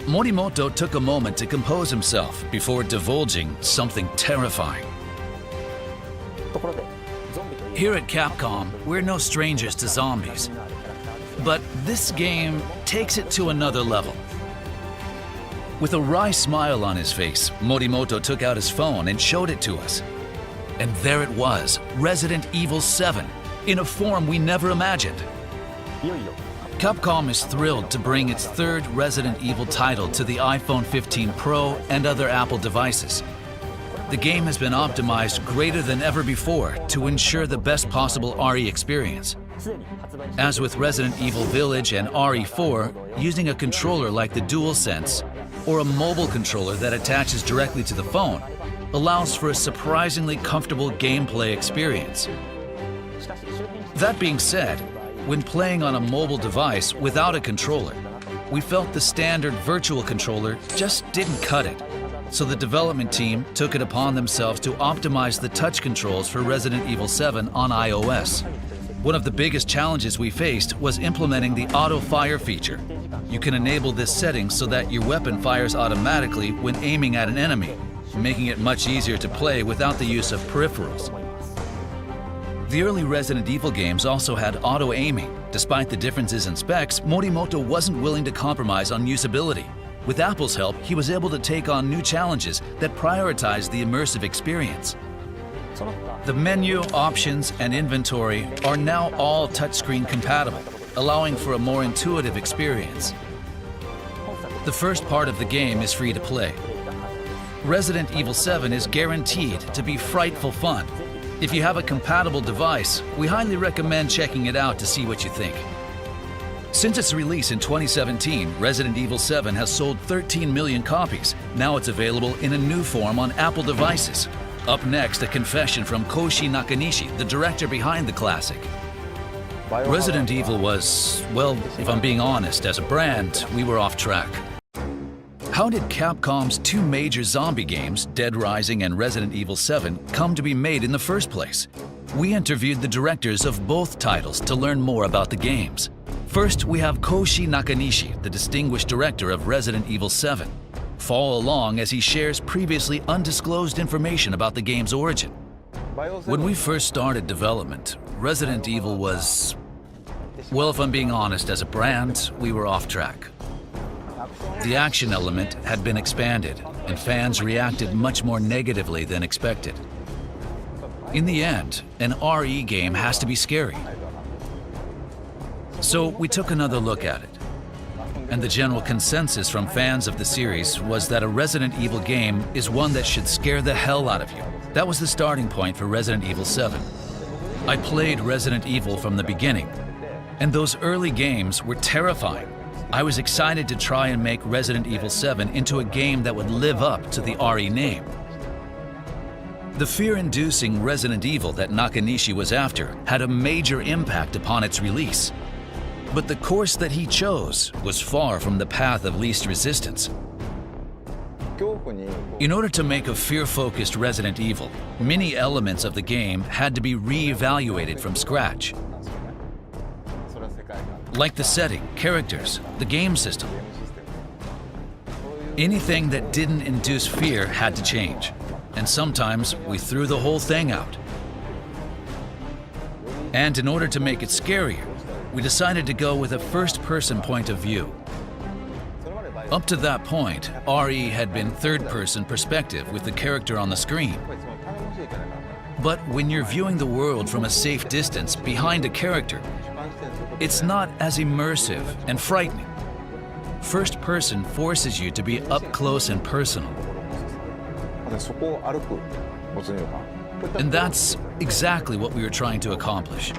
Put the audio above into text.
Morimoto took a moment to compose himself before divulging something terrifying. Here at Capcom, we're no strangers to zombies. But this game takes it to another level. With a wry smile on his face, Morimoto took out his phone and showed it to us. And there it was, Resident Evil 7, in a form we never imagined. Capcom is thrilled to bring its third Resident Evil title to the iPhone 15 Pro and other Apple devices. The game has been optimized greater than ever before to ensure the best possible RE experience. As with Resident Evil Village and RE4, using a controller like the DualSense or a mobile controller that attaches directly to the phone allows for a surprisingly comfortable gameplay experience. That being said, when playing on a mobile device without a controller, we felt the standard virtual controller just didn't cut it. So the development team took it upon themselves to optimize the touch controls for Resident Evil 7 on iOS. One of the biggest challenges we faced was implementing the auto fire feature. You can enable this setting so that your weapon fires automatically when aiming at an enemy, making it much easier to play without the use of peripherals. The early Resident Evil games also had auto-aiming. Despite the differences in specs, Morimoto wasn't willing to compromise on usability. With Apple's help, he was able to take on new challenges that prioritized the immersive experience. The menu, options, and inventory are now all touchscreen compatible, allowing for a more intuitive experience. The first part of the game is free to play. Resident Evil 7 is guaranteed to be frightful fun. If you have a compatible device, we highly recommend checking it out to see what you think. Since its release in 2017, Resident Evil 7 has sold 13 million copies. Now it's available in a new form on Apple devices. Up next, a confession from Koshi Nakanishi, the director behind the classic. Resident Evil was, well, if I'm being honest, as a brand, we were off track. How did Capcom's two major zombie games, Dead Rising and Resident Evil 7, come to be made in the first place? We interviewed the directors of both titles to learn more about the games. First, we have Koshi Nakanishi, the distinguished director of Resident Evil 7. Follow along as he shares previously undisclosed information about the game's origin. When we first started development, Resident Evil was, well, if I'm being honest, as a brand, we were off track. The action element had been expanded, and fans reacted much more negatively than expected. In the end, an RE game has to be scary. So we took another look at it. And the general consensus from fans of the series was that a Resident Evil game is one that should scare the hell out of you. That was the starting point for Resident Evil 7. I played Resident Evil from the beginning, and those early games were terrifying. I was excited to try and make Resident Evil 7 into a game that would live up to the RE name. The fear-inducing Resident Evil that Nakanishi was after had a major impact upon its release. But the course that he chose was far from the path of least resistance. In order to make a fear-focused Resident Evil, many elements of the game had to be re-evaluated from scratch. Like the setting, characters, the game system. Anything that didn't induce fear had to change, and sometimes we threw the whole thing out. And in order to make it scarier, we decided to go with a first-person point of view. Up to that point, RE had been third-person perspective with the character on the screen. But when you're viewing the world from a safe distance behind a character, it's not as immersive and frightening. First person forces you to be up close and personal. And that's exactly what we were trying to accomplish.